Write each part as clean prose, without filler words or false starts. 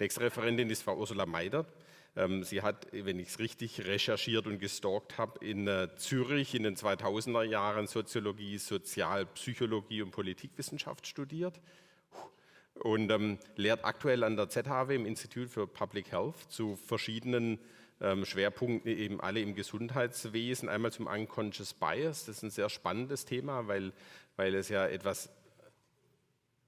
Nächste Referentin ist Frau Ursula Meidert. Sie hat, wenn ich es richtig recherchiert und gestalkt habe, in Zürich in den 2000er Jahren Soziologie, Sozialpsychologie und Politikwissenschaft studiert und lehrt aktuell an der ZHW im Institut für Public Health zu verschiedenen Schwerpunkten, eben alle im Gesundheitswesen. Einmal zum Unconscious Bias, das ist ein sehr spannendes Thema, weil es ja etwas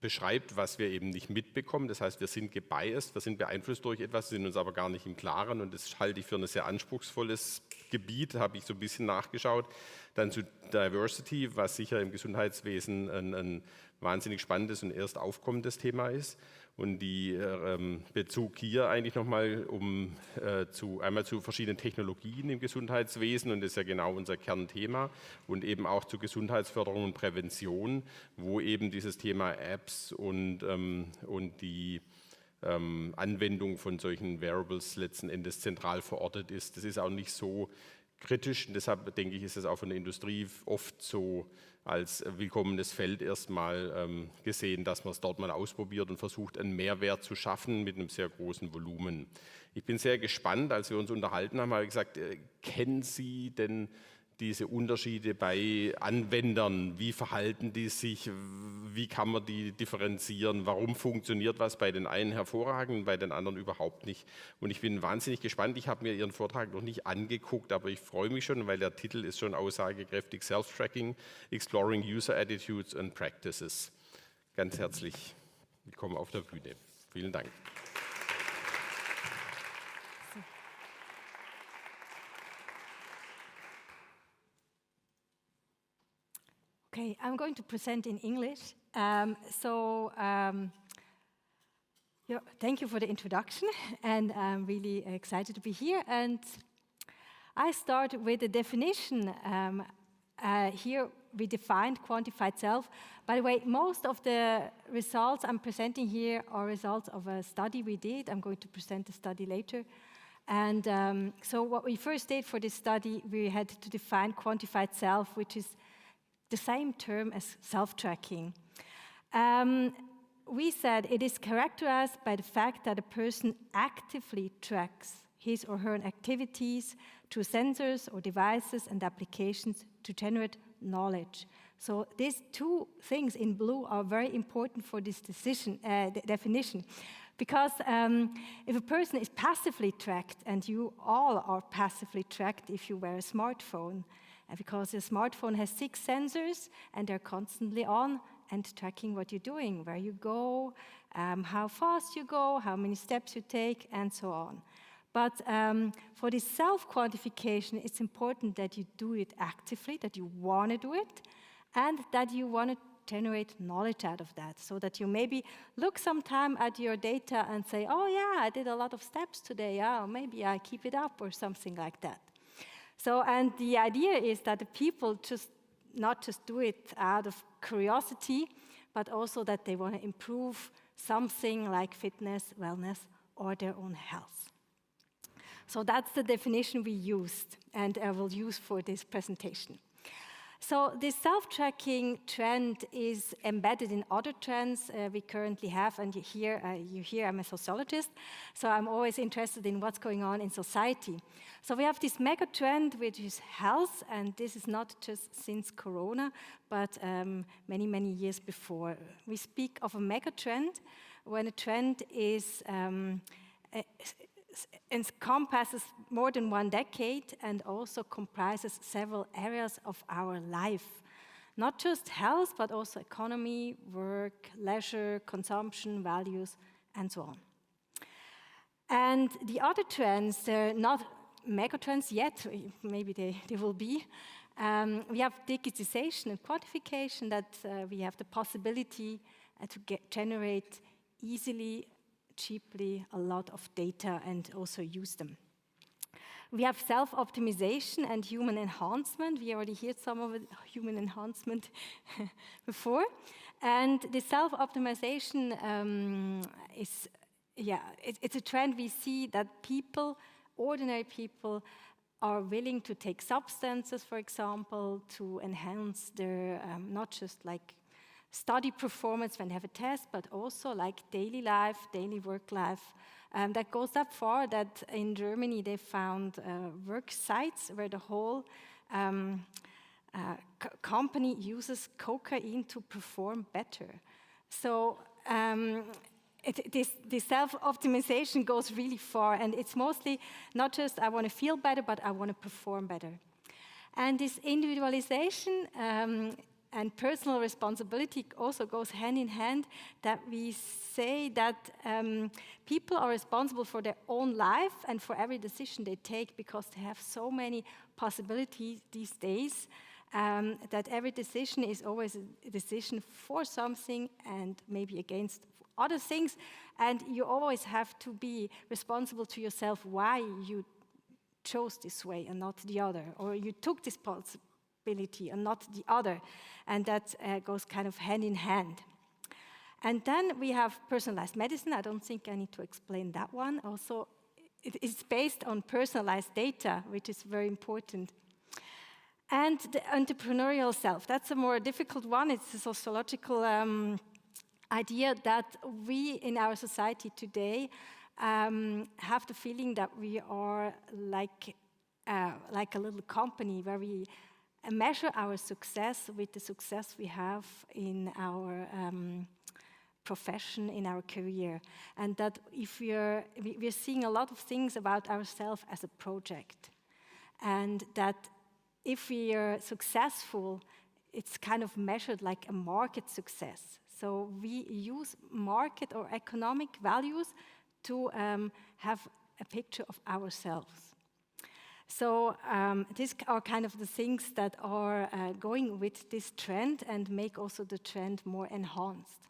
beschreibt, was wir eben nicht mitbekommen. Das heißt, wir sind gebiased, wir sind beeinflusst durch etwas, sind uns aber gar nicht im Klaren und das halte ich für ein sehr anspruchsvolles Gebiet, habe ich so ein bisschen nachgeschaut. Dann zu Diversity, was sicher im Gesundheitswesen ein wahnsinnig spannendes und erst aufkommendes Thema ist. Und die Bezug hier eigentlich nochmal einmal zu verschiedenen Technologien im Gesundheitswesen, und das ist ja genau unser Kernthema, und eben auch zu Gesundheitsförderung und Prävention, wo eben dieses Thema Apps und die Anwendung von solchen Wearables letzten Endes zentral verortet ist. Das ist auch nicht so kritisch und deshalb denke ich, ist es auch von der Industrie oft so als willkommenes Feld erstmal gesehen, dass man es dort mal ausprobiert und versucht, einen Mehrwert zu schaffen mit einem sehr großen Volumen. Ich bin sehr gespannt, als wir uns unterhalten haben, habe ich gesagt, kennen Sie denn diese Unterschiede bei Anwendern? Wie verhalten die sich? Wie kann man die differenzieren? Warum funktioniert was bei den einen hervorragend, bei den anderen überhaupt nicht? Und ich bin wahnsinnig gespannt. Ich habe mir Ihren Vortrag noch nicht angeguckt, aber ich freue mich schon, weil der Titel ist schon aussagekräftig: Self-Tracking, Exploring User Attitudes and Practices. Ganz herzlich willkommen auf der Bühne. Vielen Dank. Okay, I'm going to present in English. Thank you for the introduction, and I'm really excited to be here. And I start with the definition. Here we defined quantified self. By the way, most of the results I'm presenting here are results of a study we did. I'm going to present the study later. And so what we first did for this study, we had to define quantified self, which is the same term as self-tracking. We said it is characterized by the fact that a person actively tracks his or her activities through sensors or devices and applications to generate knowledge. So these two things in blue are very important for this definition. Because if a person is passively tracked, and you all are passively tracked if you wear a smartphone, because a smartphone has 6 sensors and they're constantly on and tracking what you're doing, where you go, how fast you go, how many steps you take, and so on. But for this self-quantification, it's important that you do it actively, that you want to do it, and that you want to generate knowledge out of that, so that you maybe look sometime at your data and say, oh yeah, I did a lot of steps today, or maybe I keep it up or something like that. So, and the idea is that the people not just do it out of curiosity, but also that they want to improve something like fitness, wellness, or their own health. So that's the definition we used and I will use for this presentation. So this self-tracking trend is embedded in other trends we currently have, and you hear I'm a sociologist, so I'm always interested in what's going on in society. So we have this mega trend, which is health, and this is not just since Corona, but many, many years before. We speak of a mega trend when a trend is encompasses more than 1 decade and also comprises several areas of our life. Not just health, but also economy, work, leisure, consumption, values, and so on. And the other trends, they're not megatrends yet, maybe they will be. We have digitization and quantification, that we have the possibility to generate easily, cheaply a lot of data and also use them. We have self-optimization and human enhancement. We already heard some of it, human enhancement before. And the self-optimization it's a trend we see that people, ordinary people, are willing to take substances, for example, to enhance their, not just like study performance when they have a test, but also like daily life, daily work life. That goes that far that in Germany they found work sites where the whole company uses cocaine to perform better. So this self-optimization goes really far, and it's mostly not just I want to feel better, but I want to perform better. And this individualization and personal responsibility also goes hand in hand, that we say that people are responsible for their own life and for every decision they take, because they have so many possibilities these days, that every decision is always a decision for something and maybe against other things, and you always have to be responsible to yourself why you chose this way and not the other, or you took this possibility and not the other, and that goes kind of hand in hand. And then we have personalized medicine. I don't think I need to explain that one. Also, it is based on personalized data, which is very important. And the entrepreneurial self, that's a more difficult one. It's a sociological idea that we in our society today have the feeling that we are like a little company where we measure our success with the success we have in our profession, in our career. And that if we're seeing a lot of things about ourselves as a project. And that if we are successful, it's kind of measured like a market success. So we use market or economic values to have a picture of ourselves. So these are kind of the things that are going with this trend and make also the trend more enhanced.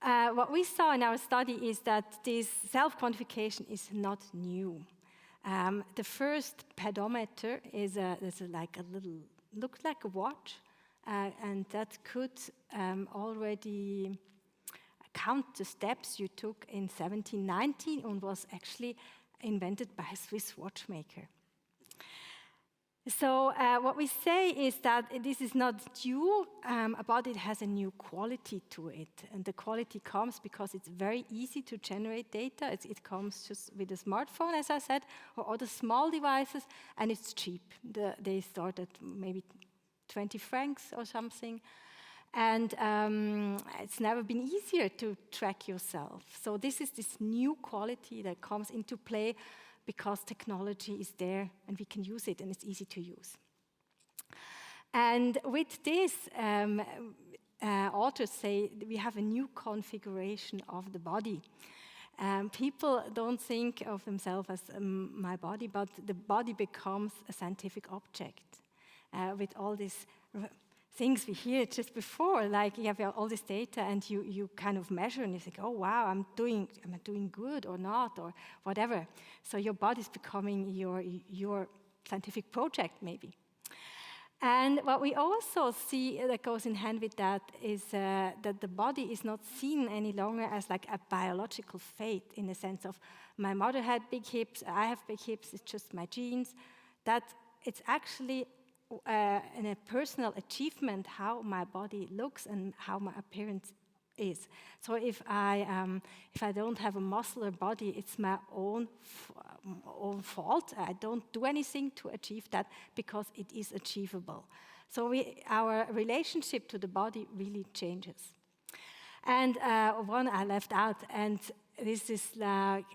What we saw in our study is that this self-quantification is not new. The first pedometer is like a little, looked like a watch, and that could already count the steps you took in 1790 and was actually invented by a Swiss watchmaker. So what we say is that this is not new, but it has a new quality to it. And the quality comes because it's very easy to generate data. It comes just with a smartphone, as I said, or other small devices, and it's cheap. They start at maybe 20 francs or something. And it's never been easier to track yourself. So this is this new quality that comes into play because technology is there and we can use it and it's easy to use. And with this, authors say we have a new configuration of the body. People don't think of themselves as my body, but the body becomes a scientific object with all these things we hear just before, like you have all this data and you kind of measure and you think, oh wow, am I doing good or not or whatever. So your body's becoming your scientific project maybe. And what we also see that goes in hand with that is that the body is not seen any longer as like a biological fate in the sense of my mother had big hips, I have big hips, it's just my genes. That it's actually in a personal achievement how my body looks and how my appearance is. So if I don't have a muscular body, it's my own fault. I don't do anything to achieve that because it is achievable. So our relationship to the body really changes. And one I left out, and this is like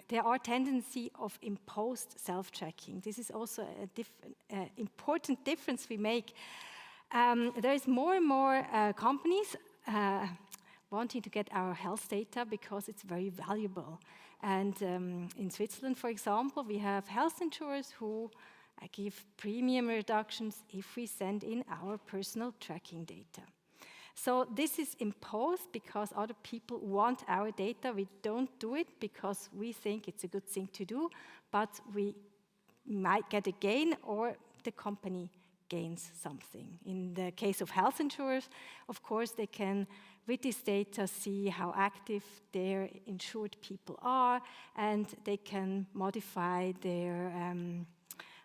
there are tendency of imposed self-tracking. This is also a important difference we make. There is more and more companies wanting to get our health data because it's very valuable. And in Switzerland, for example, we have health insurers who give premium reductions if we send in our personal tracking data. So this is imposed because other people want our data. We don't do it because we think it's a good thing to do, but we might get a gain or the company gains something. In the case of health insurers, of course, they can, with this data, see how active their insured people are, and they can modify their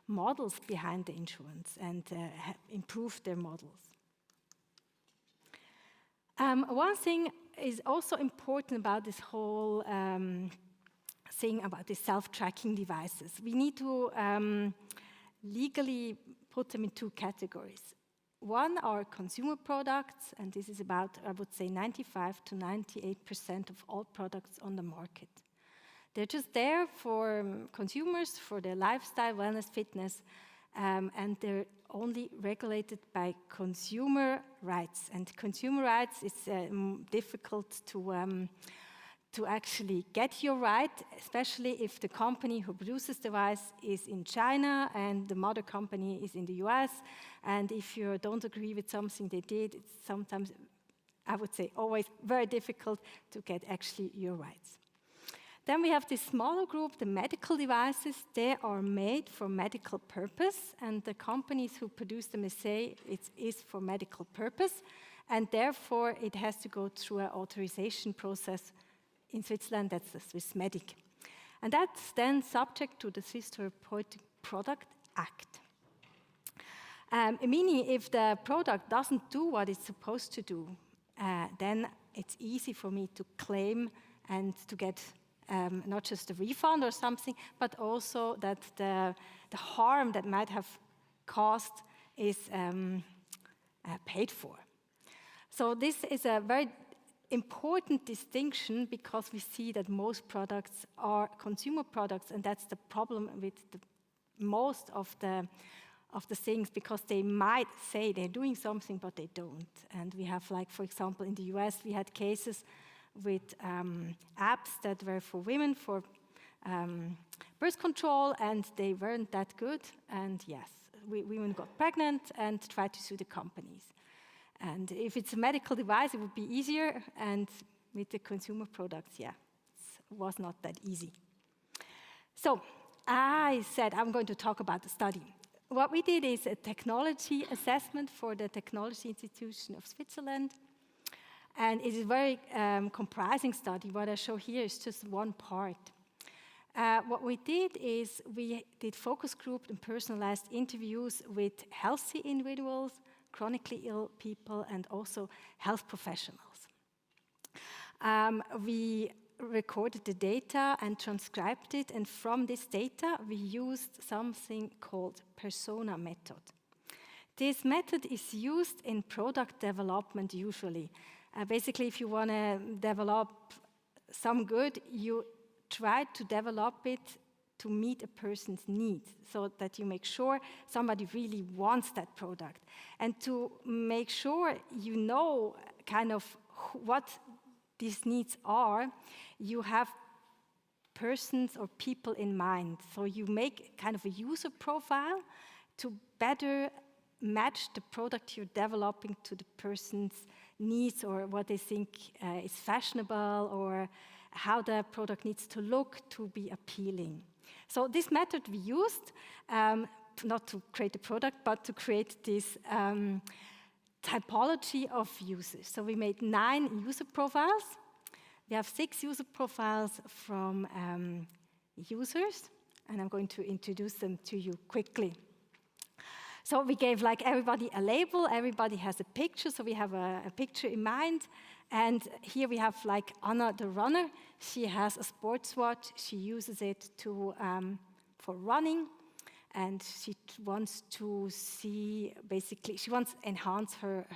models behind the insurance and improve their models. One thing is also important about this whole thing about the self-tracking devices. We need to legally put them in two categories. One are consumer products, and this is about, I would say, 95 to 98% of all products on the market. They're just there for consumers, for their lifestyle, wellness, fitness, and they're only regulated by consumer rights. And consumer rights is difficult to actually get your right, especially if the company who produces the device is in China and the mother company is in the US. And if you don't agree with something they did, it's sometimes, I would say, always very difficult to get actually your rights. Then we have this smaller group, the medical devices. They are made for medical purpose, and the companies who produce them say it is for medical purpose, and therefore it has to go through an authorization process. In Switzerland, that's the Swissmedic. And that's then subject to the Swiss Therapeutic Product Act. Meaning if the product doesn't do what it's supposed to do, then it's easy for me to claim and to get not just a refund or something, but also that the harm that might have caused is paid for. So this is a very important distinction because we see that most products are consumer products, and that's the problem with most of the things, because they might say they're doing something, but they don't. And we have, like, for example, in the US, we had cases with apps that were for women for birth control, and they weren't that good. And yes, women got pregnant and tried to sue the companies. And if it's a medical device, it would be easier. And with the consumer products, yeah, it was not that easy. So I said I'm going to talk about the study. What we did is a technology assessment for the Technology Institution of Switzerland. And it is a very comprising study. What I show here is just one part. What we did is we did focus group and personalized interviews with healthy individuals, chronically ill people, and also health professionals. We recorded the data and transcribed it, and from this data, we used something called persona method. This method is used in product development usually. Basically, if you want to develop some good, you try to develop it to meet a person's needs, so that you make sure somebody really wants that product. And to make sure you know kind of what these needs are, you have persons or people in mind. So you make kind of a user profile to better match the product you're developing to the person's needs, or what they think is fashionable, or how the product needs to look to be appealing. So this method we used, not to create a product, but to create this typology of users. So we made 9 user profiles. We have 6 user profiles from users, and I'm going to introduce them to you quickly. So we gave like everybody a label, everybody has a picture, so we have a picture in mind. And here we have like Anna the runner. She has a sports watch, she uses it to, for running, and she wants to see, basically, she wants to enhance her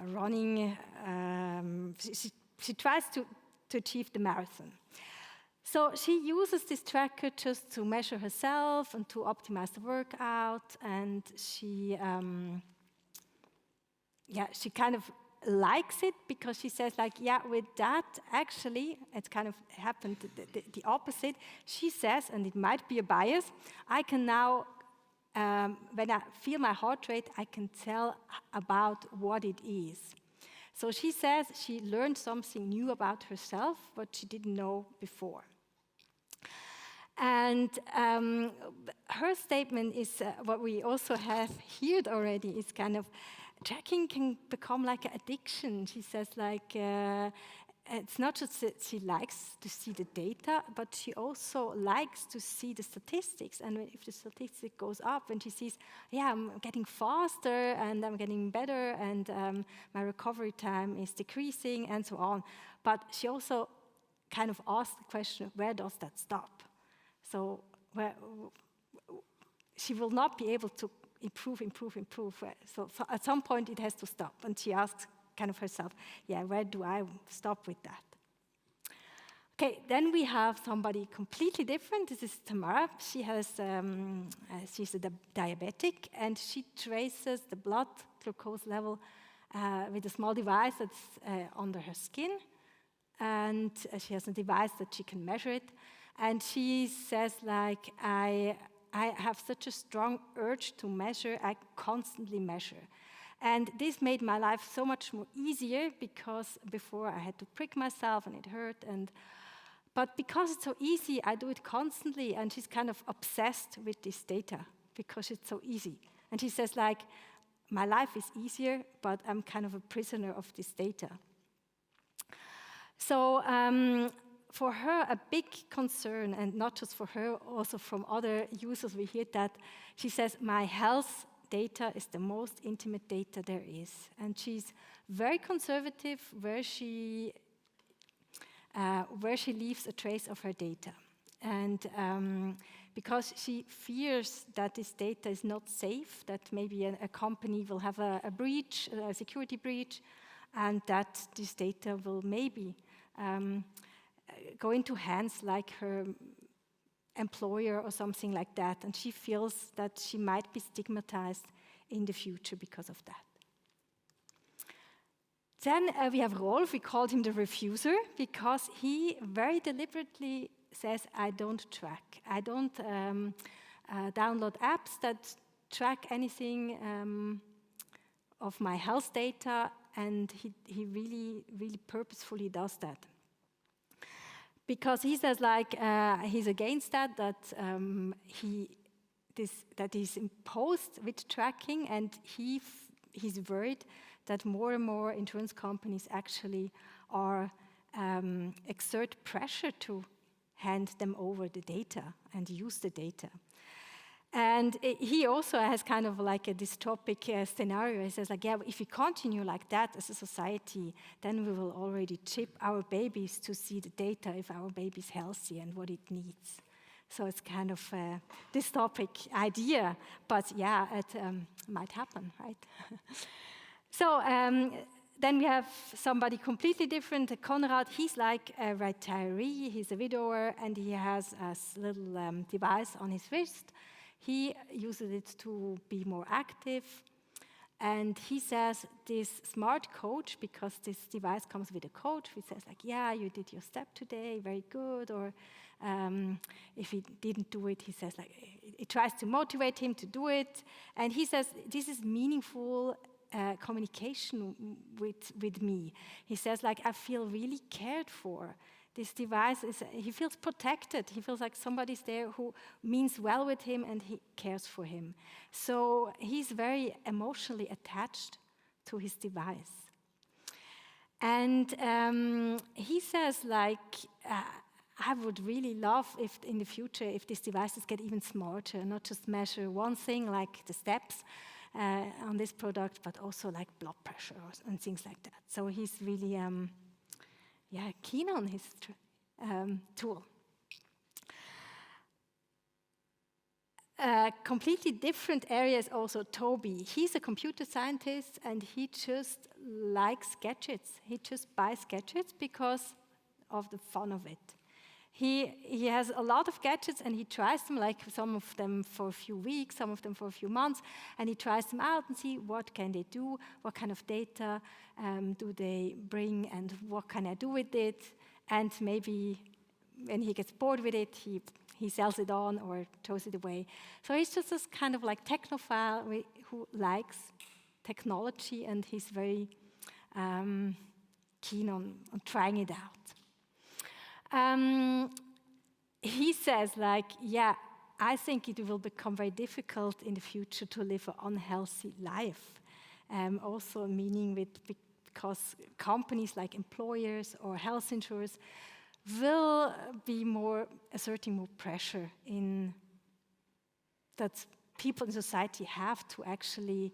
running, she tries to achieve the marathon. So she uses this tracker just to measure herself and to optimize the workout, and she kind of likes it because she says, like, yeah, with that, actually, it's kind of happened the opposite. She says, and it might be a bias, I can now, when I feel my heart rate, I can tell about what it is. So she says she learned something new about herself, what she didn't know before. And her statement is what we also have heard already, is kind of tracking can become like an addiction. She says, like, it's not just that she likes to see the data, but she also likes to see the statistics. And if the statistic goes up and she sees, yeah, I'm getting faster and I'm getting better and my recovery time is decreasing and so on. But she also kind of asks the question, where does that stop? So she will not be able to improve. So at some point it has to stop. And she asks kind of herself, yeah, where do I stop with that? Okay, then we have somebody completely different. This is Tamara. She's a diabetic, and she traces the blood glucose level with a small device that's under her skin. And she has a device that she can measure it. And she says, like, I have such a strong urge to measure, I constantly measure. And this made my life so much more easier, because before I had to prick myself and it hurt. But because it's so easy, I do it constantly. And she's kind of obsessed with this data because it's so easy. And she says, like, my life is easier, but I'm kind of a prisoner of this data. So for her, a big concern, and not just for her, also from other users, we hear that she says, my health data is the most intimate data there is. And she's very conservative where she leaves a trace of her data. And because she fears that this data is not safe, that maybe a company will have a breach, a security breach, and that this data will maybe go into hands like her employer or something like that, and she feels that she might be stigmatized in the future because of that. Then we have Rolf. We called him the refuser because he very deliberately says, I don't track. I don't download apps that track anything of my health data, and he really, really purposefully does that. Because he says, like, he's against that he's imposed with tracking, and he's worried that more and more insurance companies actually are exert pressure to hand them over the data and use the data. And he also has kind of like a dystopic scenario. He says, like, yeah, if we continue like that as a society, then we will already chip our babies to see the data if our baby's healthy and what it needs. So it's kind of a dystopic idea, but yeah, it might happen, right? So then we have somebody completely different, Konrad. He's like a retiree, he's a widower, and he has a little device on his wrist. He uses it to be more active, and he says this smart coach, because this device comes with a coach, he says, like, yeah, you did your step today, very good, or if he didn't do it, he says, like, it tries to motivate him to do it, and he says, this is meaningful communication with me. He says, like, I feel really cared for. This device he feels protected. He feels like somebody's there who means well with him and he cares for him. So he's very emotionally attached to his device. And he says, like, I would really love if in the future, if these devices get even smarter, not just measure one thing like the steps on this product, but also like blood pressure and things like that. So he's really keen on his tool. Completely different areas also, Toby. He's a computer scientist and he just likes gadgets. He just buys gadgets because of the fun of it. He has a lot of gadgets and he tries them, like some of them for a few weeks, some of them for a few months, and he tries them out and see what can they do, what kind of data do they bring, and what can I do with it, and maybe when he gets bored with it, he sells it on or throws it away. So he's just this kind of like technophile who likes technology, and he's very keen on trying it out. He says, like, yeah, I think it will become very difficult in the future to live an unhealthy life. Also meaning because companies like employers or health insurers will be asserting more pressure in that people in society have to actually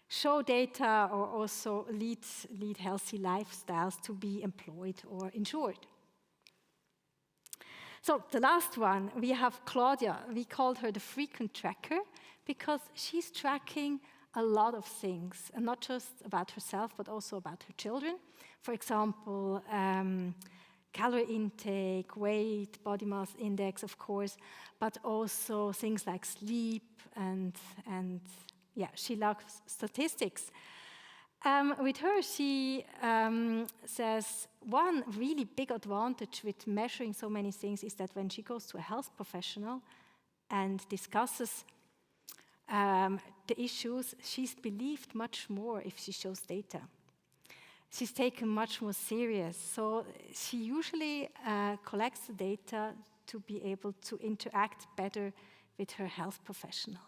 show data or also lead healthy lifestyles to be employed or insured. So the last one, we have Claudia. We called her the frequent tracker because she's tracking a lot of things, and not just about herself, but also about her children. For example, calorie intake, weight, body mass index, of course, but also things like sleep and yeah, she loves statistics. With her, she says one really big advantage with measuring so many things is that when she goes to a health professional and discusses the issues, she's believed much more if she shows data. She's taken much more serious. So she usually collects the data to be able to interact better with her health professionals.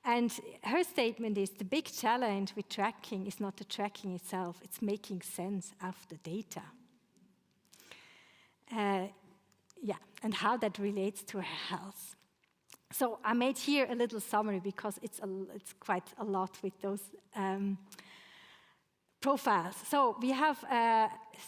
And her statement is the big challenge with tracking is not the tracking itself, it's making sense of the data. And how that relates to her health. So I made here a little summary because it's quite a lot with those profiles. So we have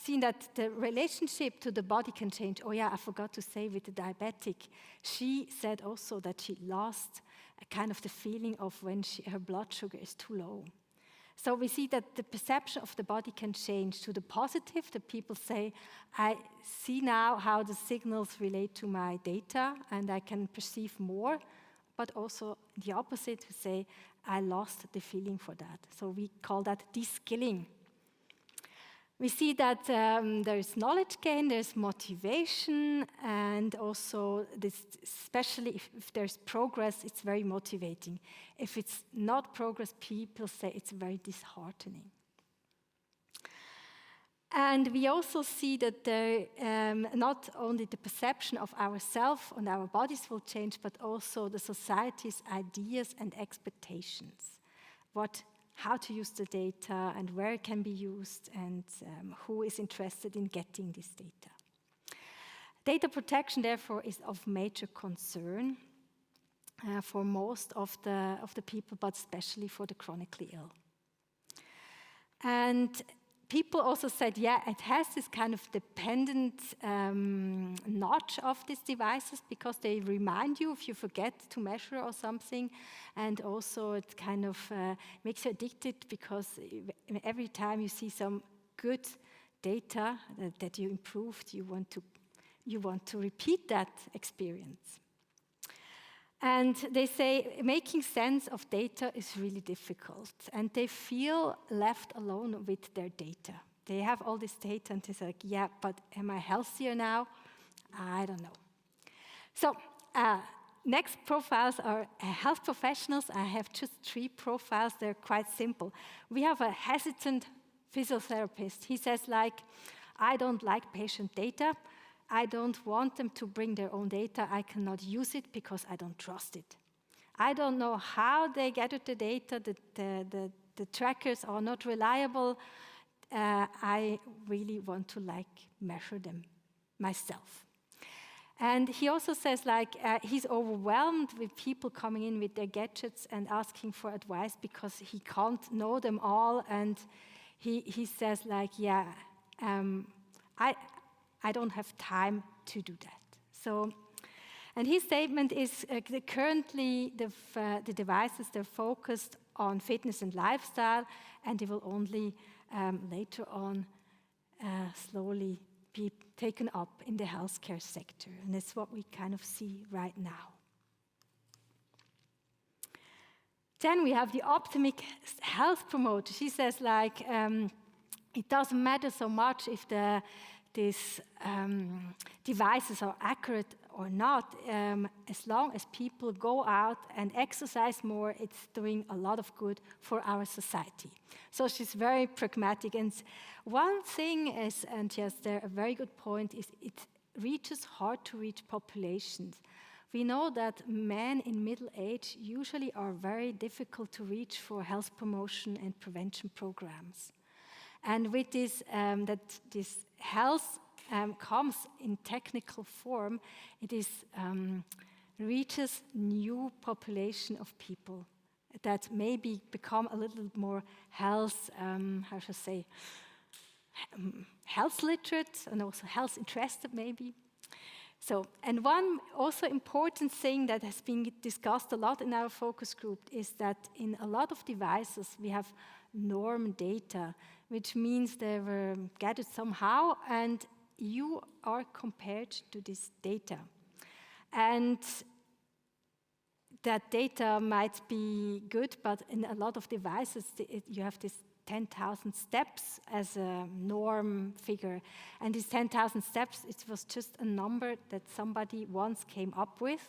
seen that the relationship to the body can change. Oh yeah, I forgot to say with the diabetic, she said also that she lost a kind of the feeling of when her blood sugar is too low. So we see that the perception of the body can change to the positive. The people say, I see now how the signals relate to my data and I can perceive more, but also the opposite, who say, I lost the feeling for that. So we call that de-skilling. We see that there is knowledge gain, there's motivation, and also this, especially if there's progress, it's very motivating. If it's not progress, people say it's very disheartening. And we also see that not only the perception of ourselves and our bodies will change, but also the society's ideas and expectations. How to use the data and where it can be used and who is interested in getting this data. Data protection, therefore, is of major concern for most of the people, but especially for the chronically ill. And people also said, yeah, it has this kind of dependent notch of these devices because they remind you if you forget to measure or something, and also it kind of makes you addicted because every time you see some good data that you improved, you want to repeat that experience. And they say making sense of data is really difficult, and they feel left alone with their data. They have all this data and they say, like, yeah, but am I healthier now? I don't know. So next profiles are health professionals. I have just 3 profiles. They're quite simple. We have a hesitant physiotherapist. He says, like, I don't like patient data. I don't want them to bring their own data. I cannot use it because I don't trust it. I don't know how they gathered the data. The trackers are not reliable. I really want to measure them myself. And he also says he's overwhelmed with people coming in with their gadgets and asking for advice because he can't know them all. And he says I don't have time to do that. So, and his statement is currently the devices, they're focused on fitness and lifestyle, and they will only later on slowly be taken up in the healthcare sector. And that's what we kind of see right now. Then we have the optimic health promoter. She says it doesn't matter so much if these devices are accurate or not, as long as people go out and exercise more, it's doing a lot of good for our society. So she's very pragmatic. And one thing is, and yes, there a very good point, is it reaches hard to reach populations. we know that men in middle age usually are very difficult to reach for health promotion and prevention programs. And with this, that this health comes in technical form, it is reaches new population of people that maybe become a little more health, how should I say, health literate and also health interested maybe. So, and one also important thing that has been discussed a lot in our focus group is that in a lot of devices we have norm data, which means they were gathered somehow and you are compared to this data. And that data might be good, but in a lot of devices you have this 10,000 steps as a norm figure. And these 10,000 steps, it was just a number that somebody once came up with.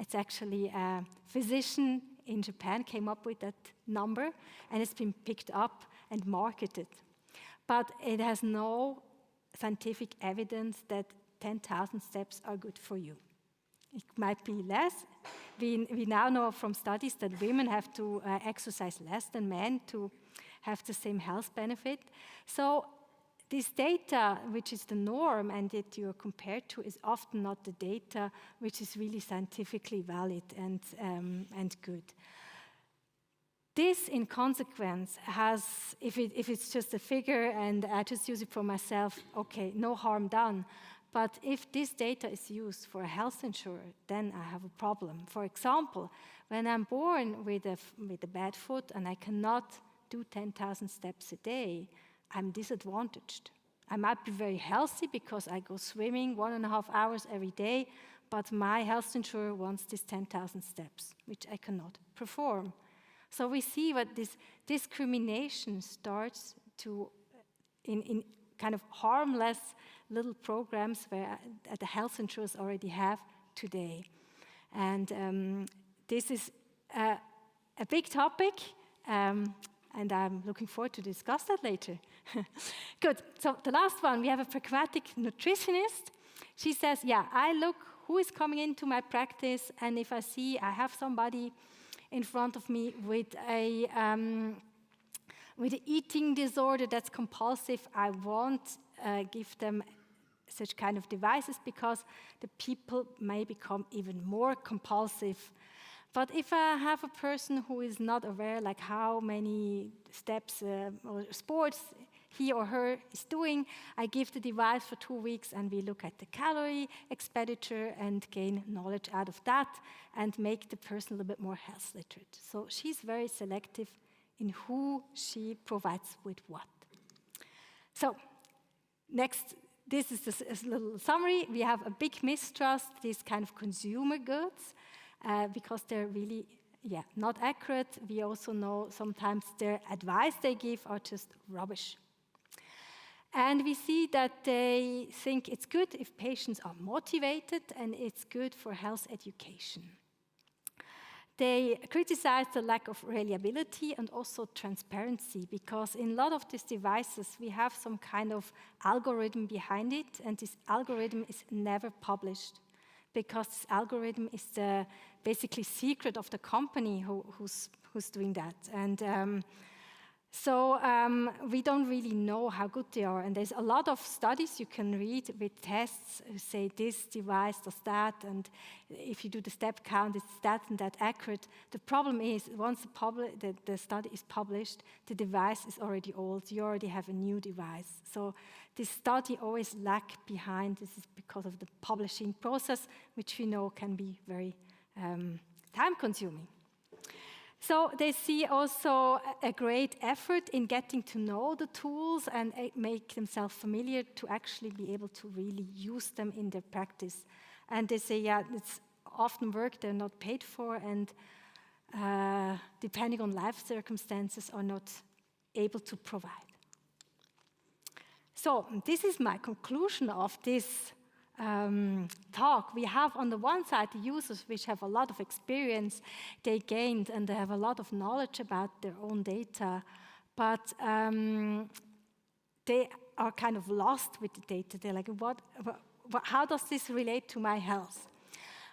It's actually a physician in Japan came up with that number, and it's been picked up and marketed. But it has no scientific evidence that 10,000 steps are good for you. It might be less. We now know from studies that women have to exercise less than men to have the same health benefit. So this data, which is the norm and that you are compared to, is often not the data which is really scientifically valid and good. This, in consequence, has, if it's just a figure and I just use it for myself, okay, no harm done. But if this data is used for a health insurer, then I have a problem. For example, when I'm born with a bad foot and I cannot do 10,000 steps a day, I'm disadvantaged. I might be very healthy because I go swimming 1.5 hours every day, but my health insurer wants this 10,000 steps, which I cannot perform. So we see what this discrimination starts to, in kind of harmless little programs where the health insurers already have today. And this is a big topic, and I'm looking forward to discuss that later. Good, so the last one, we have a pragmatic nutritionist. She says, yeah, I look who is coming into my practice, and if I see I have somebody in front of me with an eating disorder that's compulsive, I won't give them such kind of devices because the people may become even more compulsive. But if I have a person who is not aware like how many steps or sports he or her is doing, I give the device for 2 weeks and we look at the calorie expenditure and gain knowledge out of that and make the person a little bit more health literate. So she's very selective in who she provides with what. So next, this is a little summary. We have a big mistrust, these kind of consumer goods, because they're really not accurate. We also know sometimes their advice they give are just rubbish. And we see that they think it's good if patients are motivated and it's good for health education. They criticize the lack of reliability and also transparency because in a lot of these devices we have some kind of algorithm behind it, and this algorithm is never published because this algorithm is the basically secret of the company who's doing that. And so we don't really know how good they are. And there's a lot of studies you can read with tests who say this device does that, and if you do the step count, it's that and that accurate. The problem is once the study is published, the device is already old. You already have a new device. So this study always lag behind. This is because of the publishing process, which we know can be very time-consuming. So they see also a great effort in getting to know the tools and make themselves familiar to actually be able to really use them in their practice. And they say, yeah, it's often work they're not paid for, and depending on life circumstances are not able to provide. So this is my conclusion of this talk. We have on the one side the users which have a lot of experience they gained and they have a lot of knowledge about their own data, but they are kind of lost with the data. They're like, how does this relate to my health?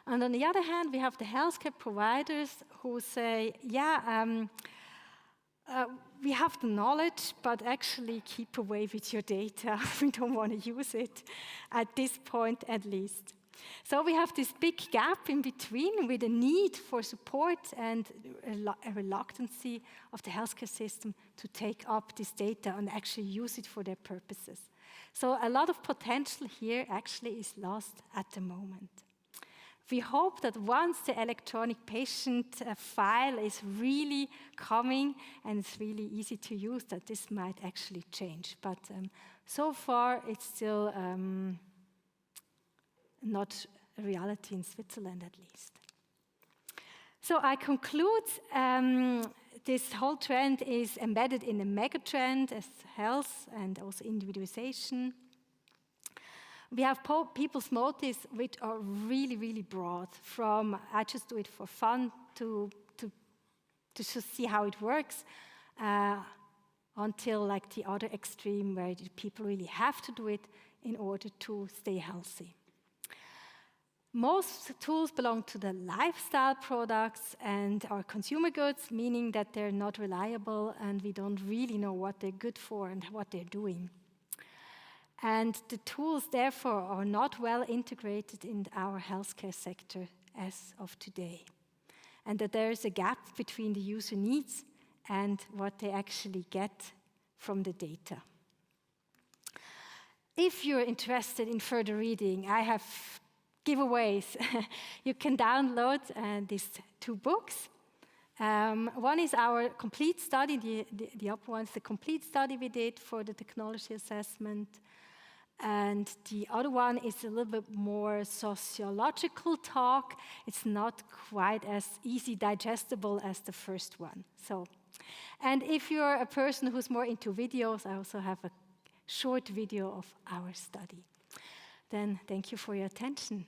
And on the other hand, we have the healthcare providers who say, yeah, we have the knowledge, but actually keep away with your data. We don't want to use it, at this point at least. So we have this big gap in between with a need for support and a reluctancy of the healthcare system to take up this data and actually use it for their purposes. So a lot of potential here actually is lost at the moment. We hope that once the electronic patient file is really coming and it's really easy to use, that this might actually change. But so far, it's still not a reality in Switzerland, at least. So I conclude this whole trend is embedded in a mega trend as health and also individualization. We have people's motives which are really, really broad, from I just do it for fun to just see how it works, until like the other extreme where people really have to do it in order to stay healthy. Most tools belong to the lifestyle products and are consumer goods, meaning that they're not reliable and we don't really know what they're good for and what they're doing. And the tools, therefore, are not well integrated in our healthcare sector as of today. And that there is a gap between the user needs and what they actually get from the data. If you're interested in further reading, I have giveaways. You can download these 2 books. One is our complete study, the upper one is the complete study we did for the technology assessment. And the other one is a little bit more sociological talk. It's not quite as easy digestible as the first one. And if you're a person who's more into videos, I also have a short video of our study. Then thank you for your attention.